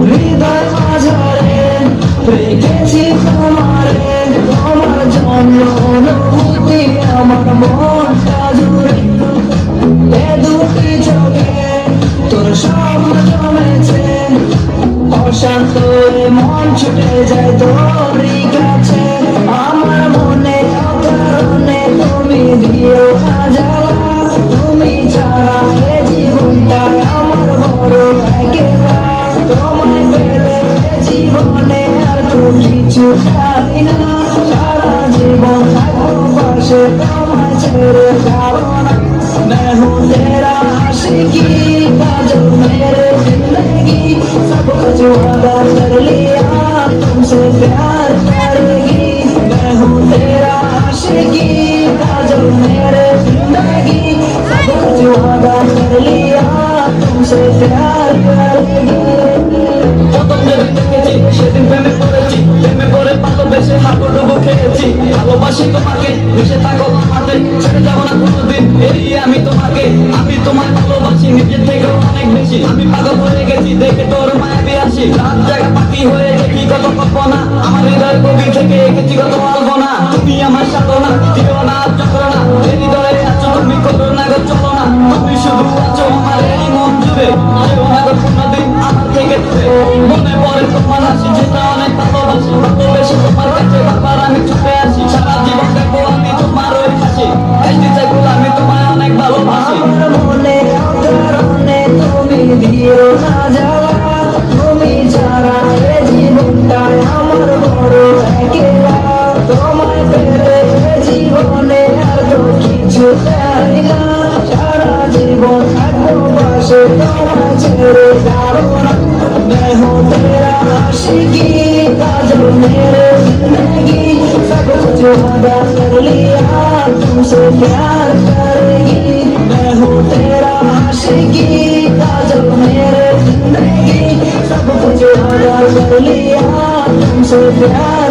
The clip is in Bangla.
হৃদয় মাঝারে রেখেছি তোমারে, তোমার জন্য অনুভূতি আমার মনটা জুড়ে। এ দুটি চোখে তোর স্বপ্ন জমেছে, অশান্ত এ মন ছুটে যায় তোরই কাছে। আমার মনে অকারণে তুমি দিও না জ্বালা, তুমি ছাড়া এ জীবনটাই আমার বড় একেলা। তোমায় পেলে এ জীবনে আর তো কিছু চাই না, সারা জীবন থাকবো পাশে, তোমায় ছেড়ে যাবো না। मैं हूँ तेरा आशिकी का जो मेरे जिंदगी, सब कुछ वादा कर लिया तुमसे प्यार करेगी। मैं हूँ तेरा आशिकी का जो मेरे जिंदगी, सब कुछ वादा कर लिया तुमसे प्यार करेगी। প্রথম যেদিন দেখেছি সেদিন প্রেমে পড়েছি, প্রেমে পড়ে ভালোবেসে হাবুডুবু খেয়েছি। ভালোবাসি তোমাকে, মিশে থাকো আমাদের, ছেড়ে যাবো না কোনোদিন এড়িয়ে আমি তোমাকে। আমি তোমায় ভালোবাসি নিজের থেকে অনেক বেশি, আমি পাগল হয়ে গেছি দেখে তোর মায়াবী আসি। রাত জায়গা পাখি হয়ে দেখি কত কল্পনা, আমার হৃদয়ের কবি থেকে এঁকেছি কত আলপনা। তুমি আমার সাধনা, দিও না যন্ত্রণা, এই হৃদয়ে আছো তুমি, করো না গো চলো না। তুমি শুধু আছো আমার এই মন জুড়ে, যেও না গো কোনোদিন আমার থেকে দূরে। মনে পড়ে তোমার হাসি, যেটা অনেক ভালোবাসি, ভালোবেসে তোমার কাছে বারবার আমি ছুটে আসি। সারা জীবন দেখবো আমি তোমার ওই হাসি, এই চাইগুলো আমি তোমায় অনেক ভালোবাসি। আমার মনে অকারণে তুমি দিও না জ্বালা, তুমি ছাড়া এ জীবনটাই আমার বড় একেলা। তোমায় পেলে এ জীবনে আর তো কিছু চাই না, সারা জীবন থাকবো পাশে, তোমায় ছেড়ে যাবো না। मैं हूँ तेरा आशिकी का जो मेरे जिंदगी, सब कुछ वादा कर लिया तुमसे प्यार करेगी। मैं हूँ तेरा आशिकी का जो मेरे जिंदगी, सब कुछ वादा कर लिया तुमसे प्यार